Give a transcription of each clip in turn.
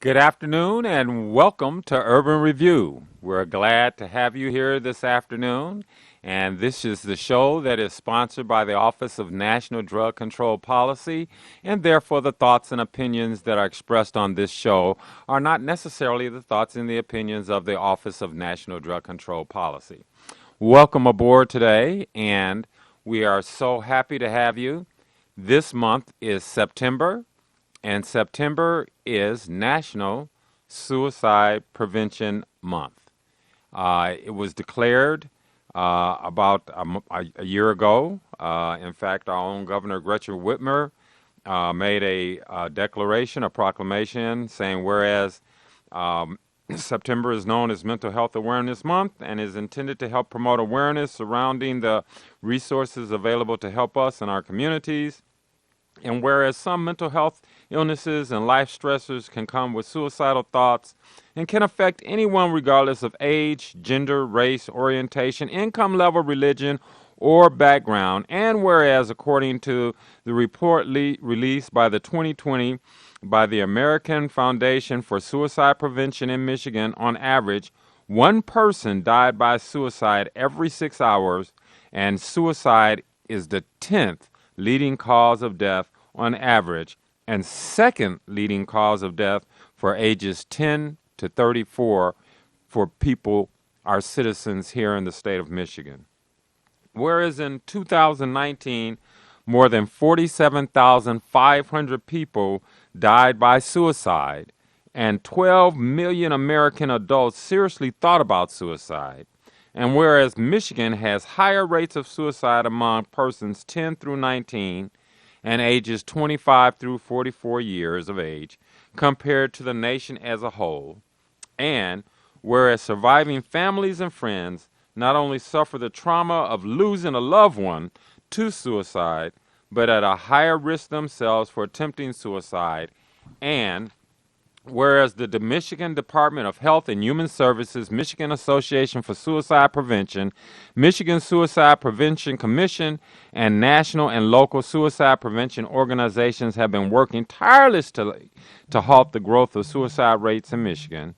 Good afternoon and welcome to Urban Review. We're glad to have you here this afternoon, and this is the show that is sponsored by the Office of National Drug Control Policy, and therefore the thoughts and opinions that are expressed on this show are not necessarily the thoughts and the opinions of the Office of National Drug Control Policy. Welcome aboard today, and we are so happy to have you. This month is September, and September is National Suicide Prevention Month. It was declared about a year ago. In fact, our own Governor Gretchen Whitmer made a declaration, a proclamation, saying whereas September is known as Mental Health Awareness Month and is intended to help promote awareness surrounding the resources available to help us in our communities. And whereas some mental health illnesses and life stressors can come with suicidal thoughts and can affect anyone regardless of age, gender, race, orientation, income level, religion, or background, and whereas according to the report released by the 2020 by the American Foundation for Suicide Prevention in Michigan, on average, one person died by suicide every 6 hours, and suicide is the 10th leading cause of death on average, and second leading cause of death for ages 10 to 34 for people, our citizens here in the state of Michigan. Whereas in 2019, more than 47,500 people died by suicide, and 12 million American adults seriously thought about suicide. And whereas Michigan has higher rates of suicide among persons 10 through 19 and ages 25 through 44 years of age compared to the nation as a whole, and whereas surviving families and friends not only suffer the trauma of losing a loved one to suicide, but at a higher risk themselves for attempting suicide, and whereas the Michigan Department of Health and Human Services, Michigan Association for Suicide Prevention, Michigan Suicide Prevention Commission, and national and local suicide prevention organizations have been working tirelessly to halt the growth of suicide rates in Michigan,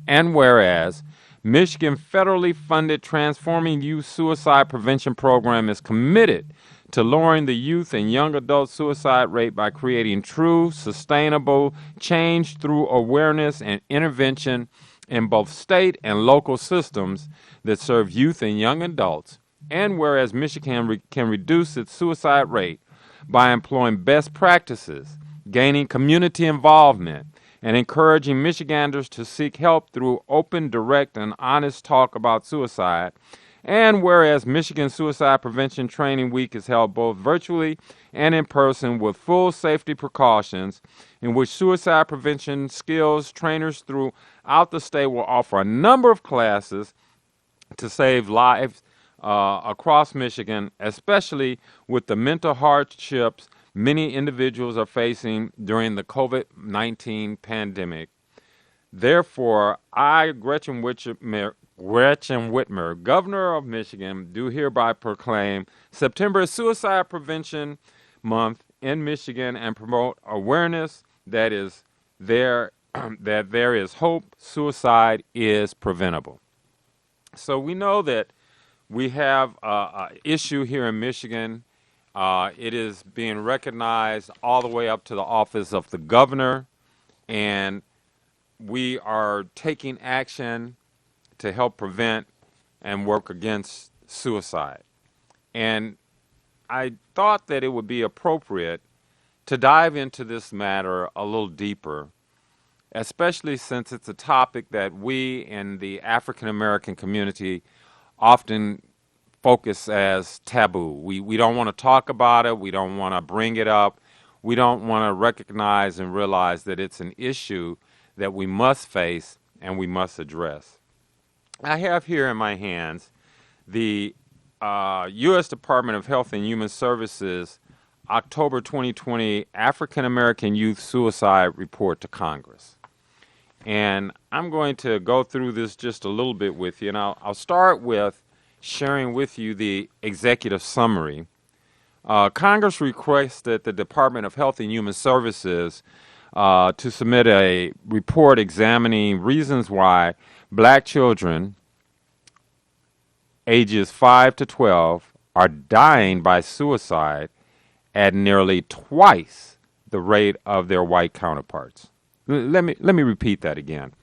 and whereas Michigan federally funded Transforming Youth Suicide Prevention Program is committed to lowering the youth and young adult suicide rate by creating true, sustainable change through awareness and intervention in both state and local systems that serve youth and young adults. And whereas Michigan can reduce its suicide rate by employing best practices, gaining community involvement, and encouraging Michiganders to seek help through open, direct, and honest talk about suicide. And whereas Michigan Suicide Prevention Training Week is held both virtually and in person with full safety precautions, in which suicide prevention skills trainers throughout the state will offer a number of classes to save lives across Michigan, especially with the mental hardships many individuals are facing during the COVID-19 pandemic. Therefore, I, Gretchen Whitmer, Governor of Michigan, do hereby proclaim September Suicide Prevention Month in Michigan and promote awareness that is there that there is hope. Suicide is preventable. So we know that we have an issue here in Michigan. It is being recognized all the way up to the office of the governor, and we are taking action to help prevent and work against suicide. And I thought that it would be appropriate to dive into this matter a little deeper, especially since it's a topic that we in the African American community often focus as taboo. We don't want to talk about it. We don't want to bring it up. We don't want to recognize and realize that it's an issue that we must face and we must address. I have here in my hands the U.S. Department of Health and Human Services October 2020 African American Youth Suicide Report to Congress. And I'm going to go through this just a little bit with you, and I'll start with sharing with you the executive summary. Congress requests that the Department of Health and Human Services to submit a report examining reasons why black children ages 5 to 12 are dying by suicide at nearly twice the rate of their white counterparts. Let me repeat that again.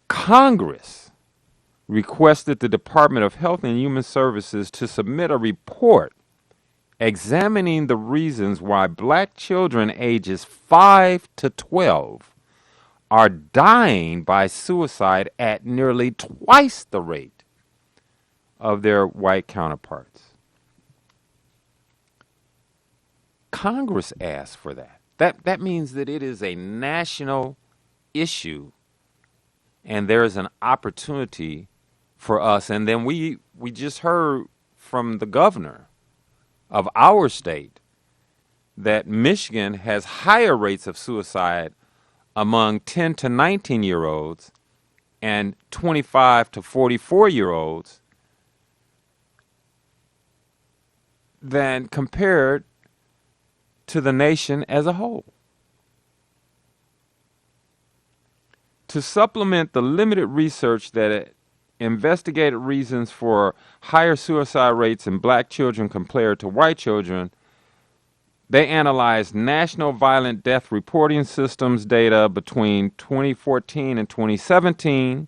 Congress requested the Department of Health and Human Services to submit a report examining the reasons why black children ages 5 to 12 are dying by suicide at nearly twice the rate of their white counterparts. Congress asked for that. That means that it is a national issue, and there is an opportunity for us. And then we just heard from the governor of our state that Michigan has higher rates of suicide among 10 to 19-year-olds and 25 to 44-year-olds than compared to the nation as a whole. To supplement the limited research that investigated reasons for higher suicide rates in black children compared to white children, they analyzed national violent death reporting systems data between 2014 and 2017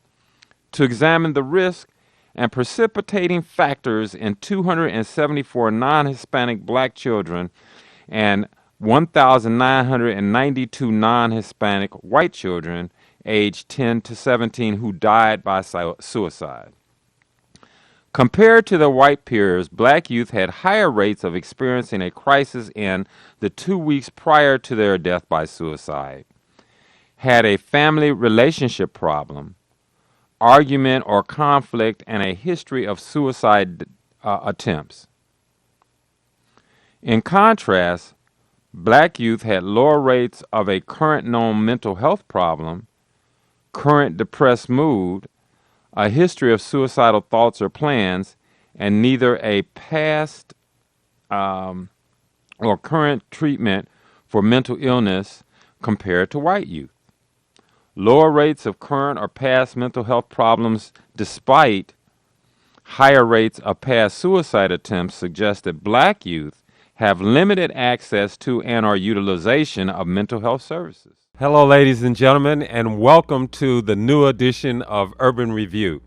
to examine the risk and precipitating factors in 274 non-Hispanic black children and 1,992 non-Hispanic white children aged 10 to 17 who died by suicide. Compared to their white peers, black youth had higher rates of experiencing a crisis in the 2 weeks prior to their death by suicide, had a family relationship problem, argument or conflict, and a history of suicide attempts. In contrast, black youth had lower rates of a current known mental health problem, current depressed mood, a history of suicidal thoughts or plans, and neither a past or current treatment for mental illness compared to white youth. Lower rates of current or past mental health problems despite higher rates of past suicide attempts suggest that black youth have limited access to and or utilization of mental health services. Hello, ladies and gentlemen, and welcome to the new edition of Urban Review.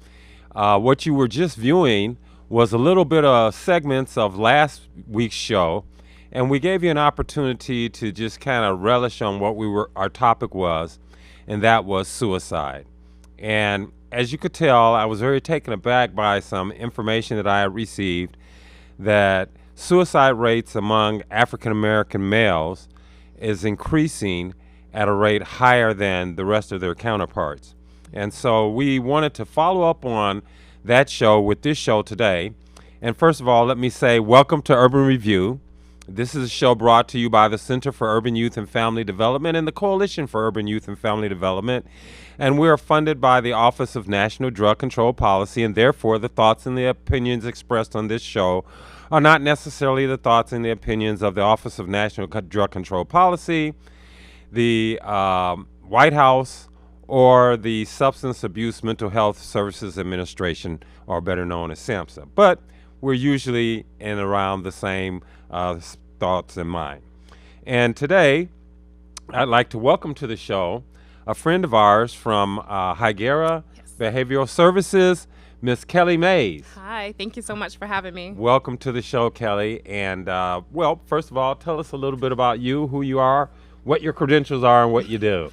What you were just viewing was a little bit of segments of last week's show, and we gave you an opportunity to just kind of relish on what our topic was, and that was suicide. And as you could tell, I was very taken aback by some information that I had received that suicide rates among African American males is increasing at a rate higher than the rest of their counterparts. And so we wanted to follow up on that show with this show today. And first of all, let me say welcome to Urban Review. This is a show brought to you by the Center for Urban Youth and Family Development and the Coalition for Urban Youth and Family Development. And we are funded by the Office of National Drug Control Policy, and therefore the thoughts and the opinions expressed on this show are not necessarily the thoughts and the opinions of the Office of National Drug Control Policy, the White House, or the Substance Abuse Mental Health Services Administration, or better known as SAMHSA. But we're usually in around the same thoughts in mind. And today, I'd like to welcome to the show a friend of ours from Higuera Behavioral Services, Miss Kelly Mays. Hi, thank you so much for having me. Welcome to the show, Kelly. And well, first of all, tell us a little bit about you, who you are, what your credentials are, and what you do.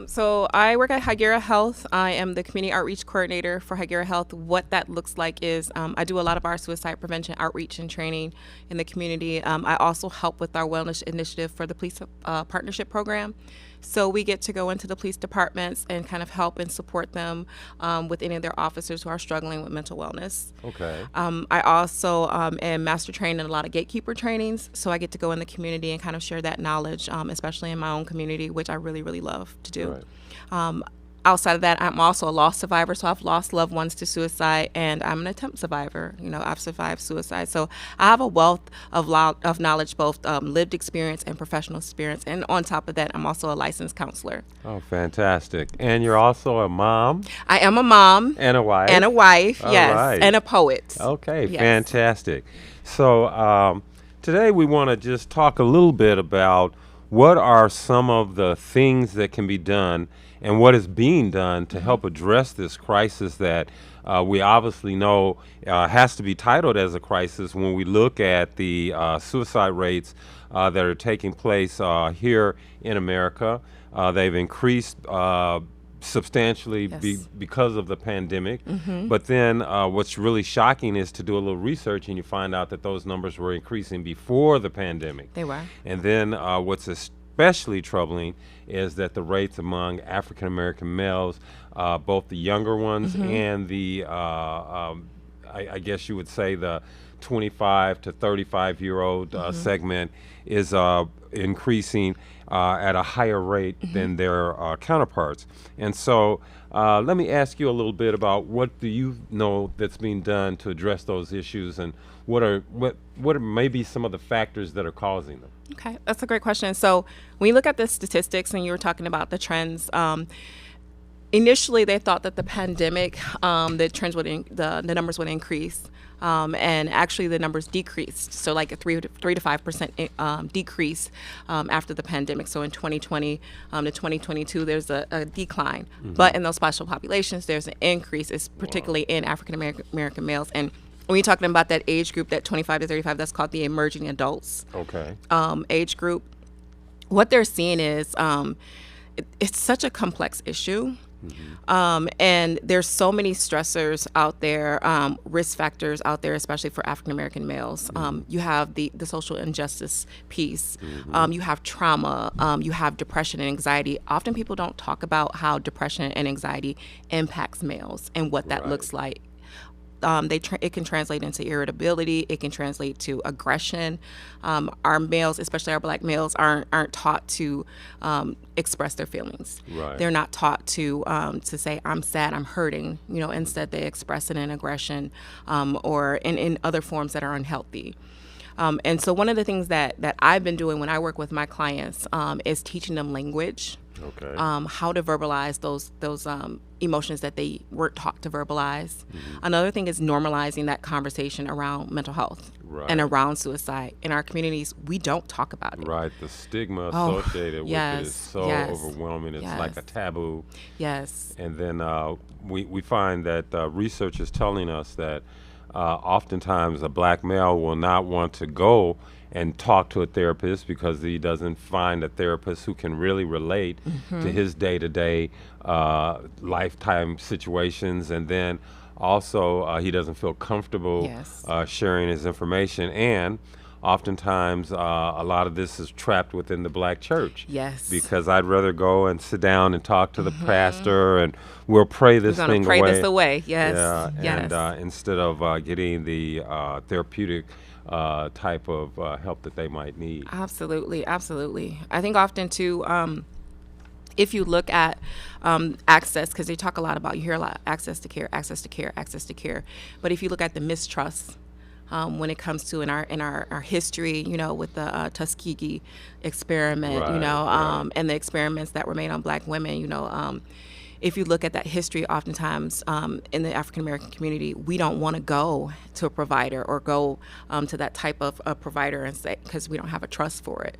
So I work at Higuera Health. I am the community outreach coordinator for Higuera Health. What that looks like is I do a lot of our suicide prevention outreach and training in the community. I also help with our wellness initiative for the police partnership program. So we get to go into the police departments and kind of help and support them with any of their officers who are struggling with mental wellness. Okay. I also am master trained in a lot of gatekeeper trainings, so I get to go in the community and kind of share that knowledge, especially in my own community, which I really, really love to do. Right. outside of that, I'm also a loss survivor, so I've lost loved ones to suicide, and I'm an attempt survivor. I've survived suicide, so I have a wealth of knowledge, both lived experience and professional experience. And on top of that, I'm also a licensed counselor. Oh, fantastic. And you're also a mom I am a mom and a wife. and a wife, All yes, right. and a poet. Okay, Yes. fantastic. So today we want to just talk a little bit about what are some of the things that can be done and what is being done to help address this crisis that we obviously know has to be titled as a crisis when we look at the suicide rates that are taking place here in America. They've increased substantially Yes. because of the pandemic. But then what's really shocking is to do a little research and you find out that those numbers were increasing before the pandemic. They were. And then what's especially troubling is that the rates among African American males, both the younger ones and the, I guess you would say, the 25 to 35-year-old segment is increasing at a higher rate than their counterparts. And so let me ask you a little bit about what do you know that's being done to address those issues, and what are maybe some of the factors that are causing them? Okay, that's a great question. So when you look at the statistics and you were talking about the trends, initially they thought that the pandemic, the numbers would increase, and actually the numbers decreased. So like a 3 to 5% decrease after the pandemic. So in 2020 to 2022, there's a decline, but in those special populations, there's an increase. It's particularly in African American males. And when you're talking about that age group, that 25 to 35, that's called the emerging adults Okay. age group. What they're seeing is it's such a complex issue. And there's so many stressors out there, risk factors out there, especially for African American males. You have the social injustice piece. You have trauma. You have depression and anxiety. Often people don't talk about how depression and anxiety impacts males and what that Right. looks like. It can translate into irritability. It can translate to aggression. Our males, especially our black males, aren't taught to express their feelings. Right. They're not taught to say I'm sad, I'm hurting. Instead they express it in aggression or in other forms that are unhealthy. And so one of the things that I've been doing when I work with my clients is teaching them language. Okay. How to verbalize those emotions that they weren't taught to verbalize. Another thing is normalizing that conversation around mental health Right. and around suicide. In our communities, we don't talk about it. Right. The stigma Oh, associated with it yes, is so yes, overwhelming. It's like a yes. taboo. Yes. And then we find that research is telling us that oftentimes a black male will not want to go and talk to a therapist because he doesn't find a therapist who can really relate to his day-to-day lifetime situations. And then also he doesn't feel comfortable Yes. sharing his information. And oftentimes a lot of this is trapped within the black church. Yes. Because I'd rather go and sit down and talk to the pastor, and we'll pray this We're thing gonna pray away. this away. Yes. Yeah, Yes. and instead of getting the therapeutic type of help that they might need. Absolutely, absolutely. I think often too, if you look at access, because they talk a lot about, you hear a lot, access to care, access to care, access to care. But if you look at the mistrust when it comes to in our history, with the Tuskegee experiment, Right, right. and the experiments that were made on black women, if you look at that history, oftentimes in the African American community, we don't want to go to a provider or go to that type of a provider and say, because we don't have a trust for it.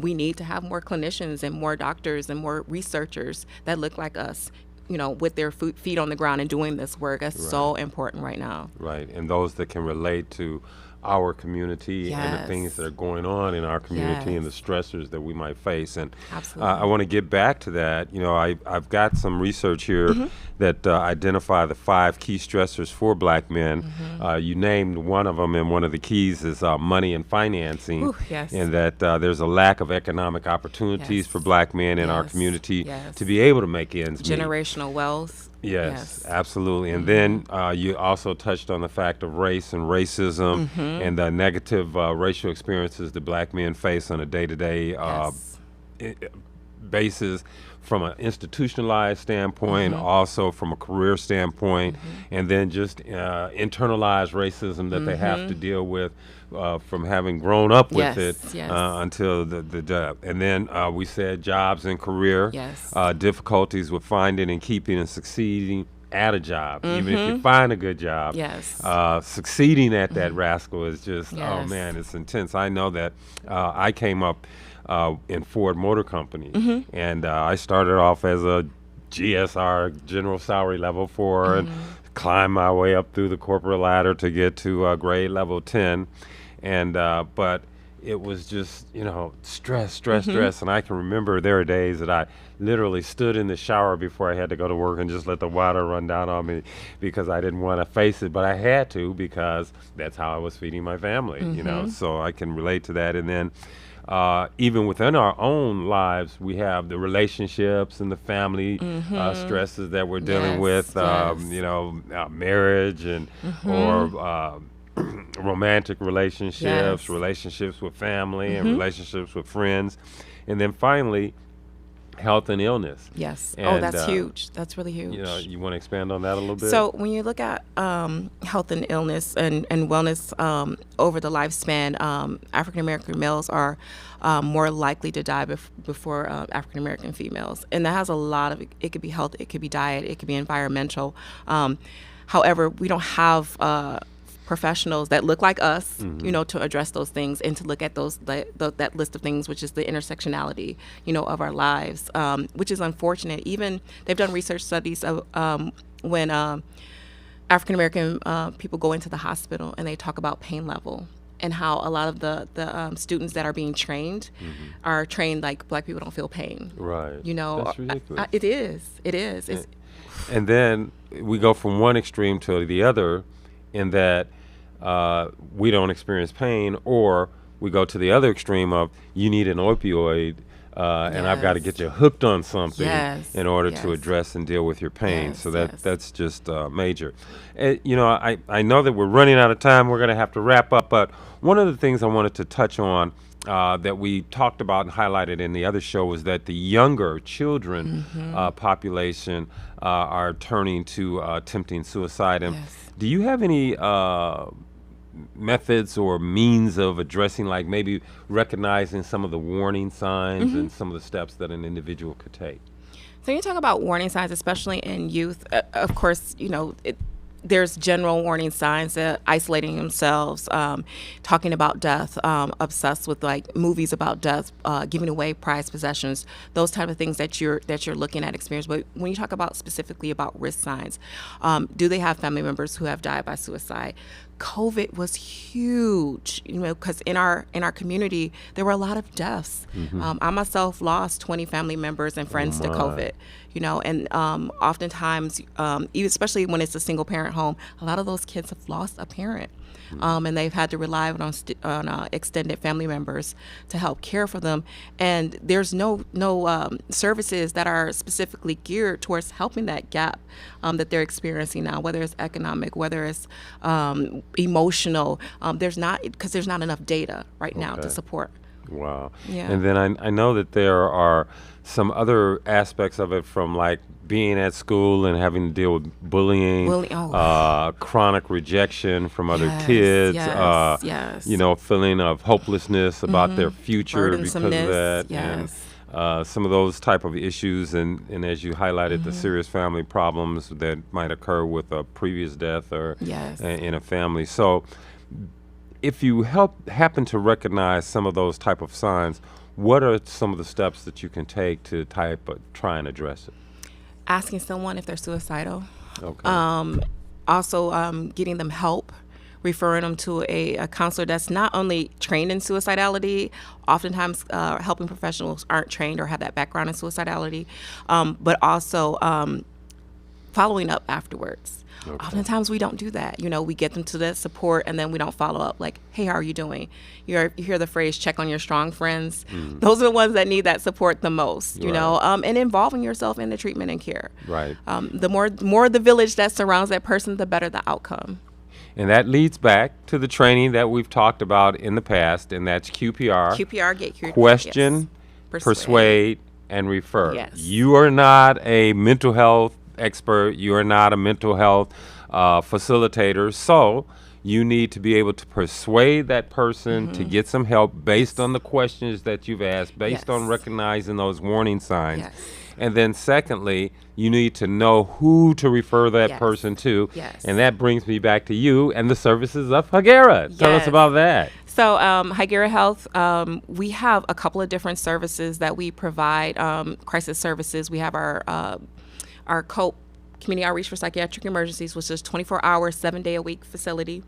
We need to have more clinicians and more doctors and more researchers that look like us, with their feet on the ground and doing this work. That's so important right now. Right, and those that can relate to our community and the things Yes. that are going on in our community and the Yes. stressors that we might face. And Absolutely. I want to get back to that. I've got some research here that identify the 5 key stressors for black men. You named one of them, and one of the keys is money and financing. Ooh, yes. And that there's a lack of economic opportunities Yes. for black men in our Yes. community Yes. to be able to make ends meet. Generational wealth. Yes, absolutely. And then you also touched on the fact of race and racism and the negative racial experiences that black men face on a day-to-day Yes. basis from an institutionalized standpoint, also from a career standpoint, and then just internalized racism that they have to deal with from having grown up with it until the job. And then we said jobs and career, difficulties with finding and keeping and succeeding at a job, even if you find a good job. Succeeding at that rascal is just, oh man, it's intense. I know that I came up in Ford Motor Company, and I started off as a GSR, general salary level 4, and climbed my way up through the corporate ladder to get to grade level 10. And but it was just, stress. And I can remember there are days that I literally stood in the shower before I had to go to work and just let the water run down on me because I didn't want to face it, but I had to because that's how I was feeding my family, so I can relate to that. And then even within our own lives, we have the relationships and the family stresses that we're dealing with, marriage and or romantic relationships, relationships with family, and relationships with friends, and then finally, health and illness. And, that's huge. That's really huge. You want to expand on that a little bit? So when you look at health and illness and wellness over the lifespan, African American males are more likely to die before African American females, and that has a lot of. It could be health, it could be diet, it could be environmental. However, we don't have professionals that look like us, to address those things and to look at that list of things, which is the intersectionality, of our lives, which is unfortunate. Even they've done research studies of when African American people go into the hospital and they talk about pain level and how a lot of the students that are being trained are trained like Black people don't feel pain. Right. That's ridiculous. It is. And then we go from one extreme to the other in that we don't experience pain, or we go to the other extreme of you need an opioid and I've got to get you hooked on something in order to address and deal with your pain. So that's just major. I know that we're running out of time. We're going to have to wrap up, but one of the things I wanted to touch on that we talked about and highlighted in the other show was that the younger children population are turning to attempting suicide. And do you have any methods or means of addressing, like maybe recognizing some of the warning signs and some of the steps that an individual could take? So you talk about warning signs, especially in youth. Of course, there's general warning signs that isolating themselves, talking about death, obsessed with like movies about death, giving away prized possessions, those type of things that you're looking at experience. But when you talk about specifically about risk signs, do they have family members who have died by suicide? COVID was huge, because in our community there were a lot of deaths. I myself lost 20 family members and friends to COVID. And oftentimes, especially when it's a single parent home, a lot of those kids have lost a parent. And they've had to rely on extended family members to help care for them. And there's no services that are specifically geared towards helping that gap that they're experiencing now, whether it's economic, whether it's emotional. There's not enough data right now to support. Wow. Yeah. And then I know that there are some other aspects of it, from like being at school and having to deal with bullying, chronic rejection from other kids, feeling of hopelessness about their future because of that, and some of those type of issues, and as you highlighted, the serious family problems that might occur with a previous death or in a family. So if you happen to recognize some of those type of signs, what are some of the steps that you can take to try and address it? Asking someone if they're suicidal. Okay. Also getting them help, referring them to a counselor that's not only trained in suicidality. Oftentimes helping professionals aren't trained or have that background in suicidality, but also following up afterwards. Okay. Oftentimes we don't do that. We get them to that support and then we don't follow up like, hey, how are you doing? You hear the phrase, check on your strong friends. Those are the ones that need that support the most, and involving yourself in the treatment and care. Right. The more the village that surrounds that person, the better the outcome. And that leads back to the training that we've talked about in the past, and that's QPR. QPR, get curious. Question, persuade, and refer. Yes. You are not a mental health expert. You are not a mental health facilitator. So you need to be able to persuade that person to get some help based on the questions that you've asked, based on Yes. recognizing those warning signs. Yes. And then secondly, you need to know who to refer that Yes. person to. Yes. And that brings me back to you and the services of Hagera. Tell us Yes. about that. So, Hagera Health, we have a couple of different services that we provide. Crisis services. We have our COPE, Community Outreach for Psychiatric Emergencies, which is 24-hour, 7-day-a-week facility.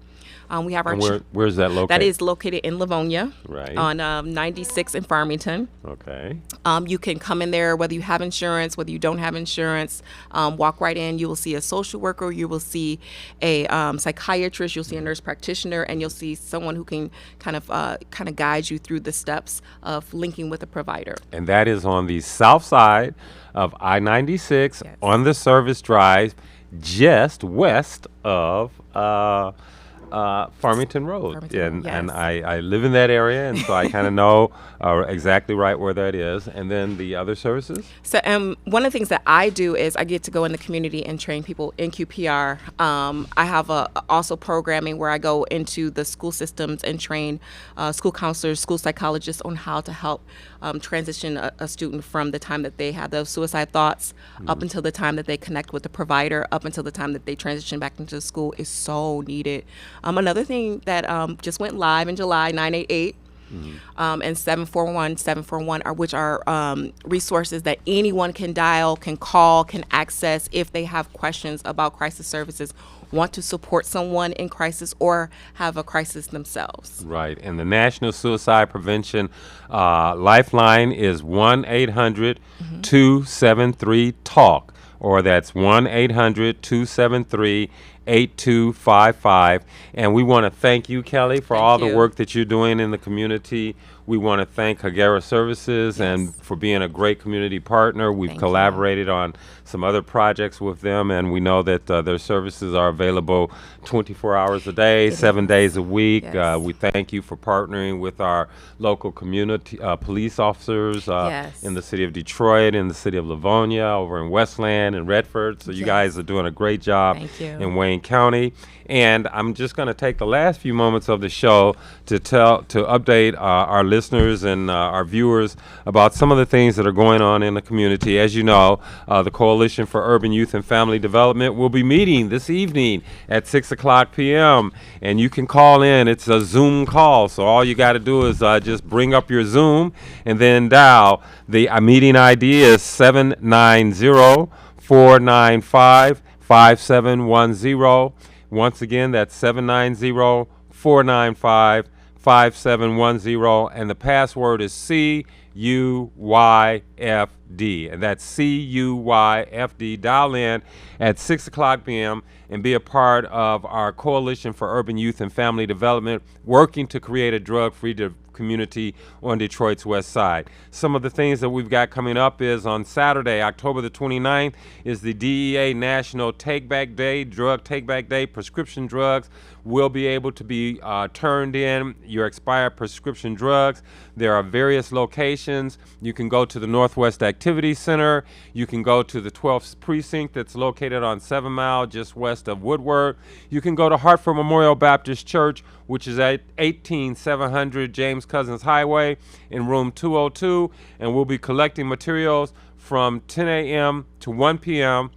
We have our And where's that located? that is located in Livonia, Right. on 96 in Farmington. Okay. You can come in there whether you have insurance, whether you don't have insurance. Walk right in. You will see a social worker. You will see a psychiatrist. You'll see a nurse practitioner, and you'll see someone who can kind of guide you through the steps of linking with a provider. And that is on the south side of I-96 Yes. on the service drive, just west of Farmington Road. Farmington Road, And yes. I live in that area, and so I kind of know exactly right where that is. And then the other services? So, one of the things that I do is I get to go in the community and train people in QPR. I have also programming where I go into the school systems and train school counselors, school psychologists on how to help transition a student from the time that they have those suicide thoughts up until the time that they connect with the provider, up until the time that they transition back into school is so needed. Another thing that just went live in July, 988. And 741 which are resources that anyone can dial, can call, can access if they have questions about crisis services, want to support someone in crisis, or have a crisis themselves. Right. And the National Suicide Prevention Lifeline is 1-800-273-TALK, or that's 1-800-273-8255. And we want to thank you, Kelly, for Thank all the you. work that you're doing in the community. We want to thank Hagera Services and for being a great community partner. We've Thank you. collaborated on some other projects with them, and we know that their services are available 24 hours a day, 7 days a week. Yes. We thank you for partnering with our local community police officers Yes. in the city of Detroit, in the city of Livonia, over in Westland and Redford. So you Yes. guys are doing a great job Thank you. in Wayne County. And I'm just going to take the last few moments of the show to update our listeners and our viewers about some of the things that are going on in the community. As you know, the Coalition for Urban Youth and Family Development will be meeting this evening at 6:00 p.m. And you can call in. It's a Zoom call, so all you got to do is just bring up your Zoom and then dial. The meeting ID is 790-495-5710. Once again, that's 790-495-5710, and the password is CUYFD, and that's CUYFD. Dial in at 6:00 p.m. and be a part of our Coalition for Urban Youth and Family Development, working to create a drug-free community on Detroit's west side. Some of the things that we've got coming up is on Saturday, October the 29th, is the DEA National Take Back Day, Drug Take Back Day. Prescription drugs will be able to be turned in, your expired prescription drugs. There are various locations. You can go to the Northwest Activity Center. You can go to the 12th Precinct that's located on 7 Mile, just west of Woodward. You can go to Hartford Memorial Baptist Church, which is at 18700 James Cousins Highway in room 202, and we'll be collecting materials from 10 a.m. to 1 p.m.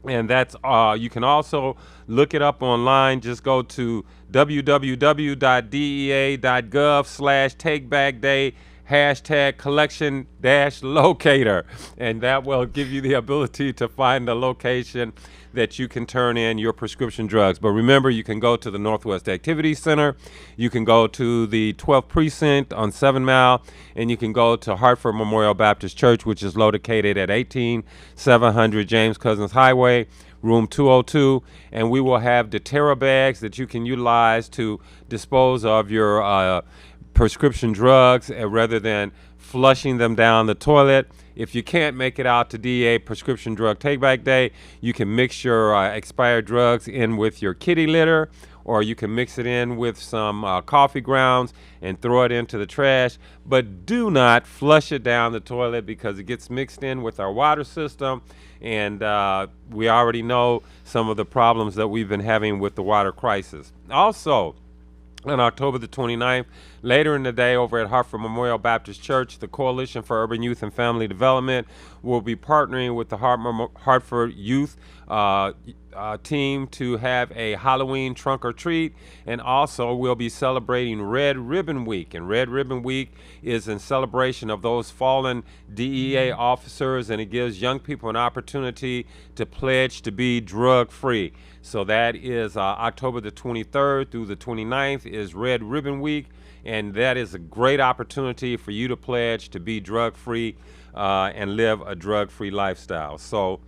And that's you can also look it up online. Just go to www.dea.gov/takebackday #collection-locator, and that will give you the ability to find a location that you can turn in your prescription drugs. But remember, you can go to the Northwest Activity Center, you can go to the 12th Precinct on 7 Mile, and you can go to Hartford Memorial Baptist Church, which is located at 18700 James Cousins Highway, room 202, and we will have deterra bags that you can utilize to dispose of your prescription drugs rather than flushing them down the toilet. If you can't make it out to DEA Prescription Drug Take Back Day, you can mix your expired drugs in with your kitty litter, or you can mix it in with some coffee grounds and throw it into the trash. But do not flush it down the toilet because it gets mixed in with our water system, and we already know some of the problems that we've been having with the water crisis. Also, on October the 29th, later in the day over at Hartford Memorial Baptist Church, the Coalition for Urban Youth and Family Development will be partnering with the Hartford Youth team to have a Halloween trunk or treat, and also we'll be celebrating Red Ribbon Week. And Red Ribbon Week is in celebration of those fallen DEA officers, and it gives young people an opportunity to pledge to be drug-free. So that is October the 23rd through the 29th is Red Ribbon Week, and that is a great opportunity for you to pledge to be drug-free and live a drug-free lifestyle. So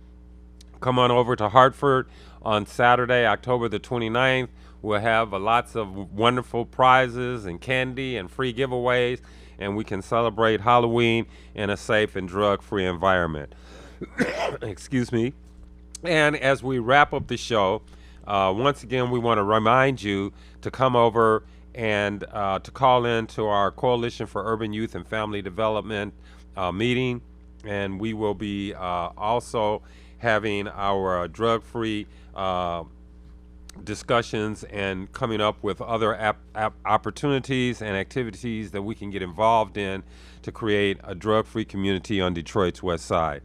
come on over to Hartford on Saturday, October the 29th. We'll have lots of wonderful prizes and candy and free giveaways, and we can celebrate Halloween in a safe and drug-free environment. Excuse me. And as we wrap up the show, once again, we want to remind you to come over and to call in to our Coalition for Urban Youth and Family Development meeting. And we will be also having our drug-free discussions and coming up with other opportunities and activities that we can get involved in to create a drug-free community on Detroit's West Side.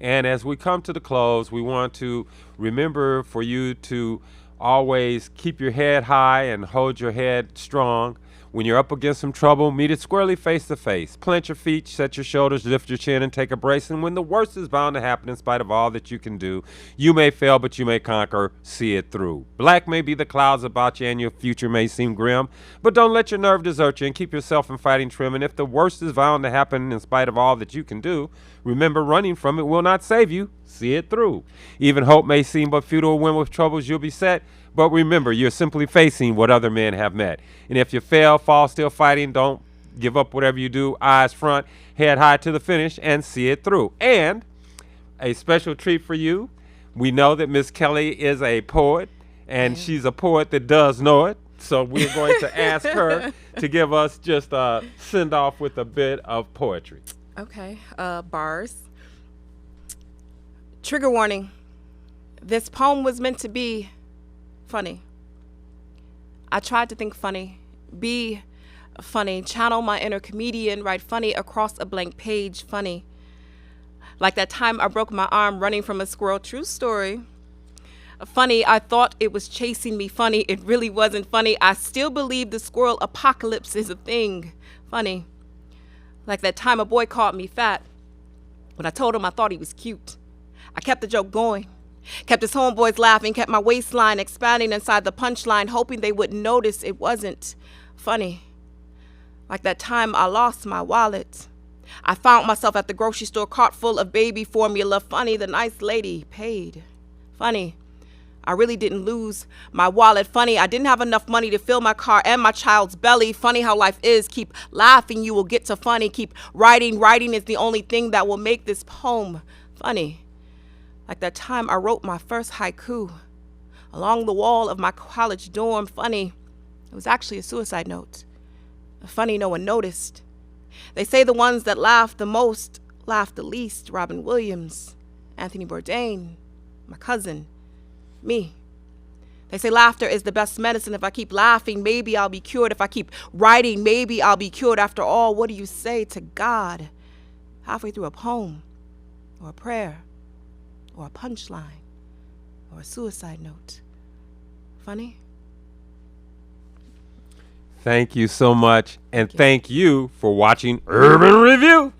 And as we come to the close, we want to remember for you to always keep your head high and hold your head strong. When you're up against some trouble, meet it squarely face to face. Plant your feet, set your shoulders, lift your chin, and take a brace. And when the worst is bound to happen, in spite of all that you can do, you may fail, but you may conquer. See it through. Black may be the clouds about you, and your future may seem grim, but don't let your nerve desert you, and keep yourself in fighting trim. And if the worst is bound to happen, in spite of all that you can do, remember, running from it will not save you. See it through. Even hope may seem but futile when with troubles you'll be set. But remember, you're simply facing what other men have met. And if you fail, fall still fighting, don't give up whatever you do. Eyes front, head high to the finish, and see it through. And a special treat for you. We know that Miss Kelly is a poet, and she's a poet that does know it. So we're going to ask her to give us just a send off with a bit of poetry. Okay, bars. Trigger warning. This poem was meant to be funny. I tried to think funny, be funny, channel my inner comedian, write funny across a blank page, funny. Like that time I broke my arm running from a squirrel, true story. Funny, I thought it was chasing me, funny, it really wasn't funny. I still believe the squirrel apocalypse is a thing, funny. Like that time a boy called me fat. When I told him I thought he was cute. I kept the joke going. Kept his homeboys laughing, kept my waistline expanding inside the punchline, hoping they wouldn't notice it wasn't funny. Like that time I lost my wallet. I found myself at the grocery store, cart full of baby formula. Funny, the nice lady paid. Funny, I really didn't lose my wallet. Funny, I didn't have enough money to fill my car and my child's belly. Funny how life is. Keep laughing, you will get to funny. Keep writing. Writing is the only thing that will make this poem funny. Like that time I wrote my first haiku along the wall of my college dorm. Funny, it was actually a suicide note. Funny, no one noticed. They say the ones that laugh the most laugh the least. Robin Williams, Anthony Bourdain, my cousin, me. They say laughter is the best medicine. If I keep laughing, maybe I'll be cured. If I keep writing, maybe I'll be cured. After all, what do you say to God halfway through a poem or a prayer or a punchline or a suicide note? Funny? Thank you so much, and thank you for watching Urban Review.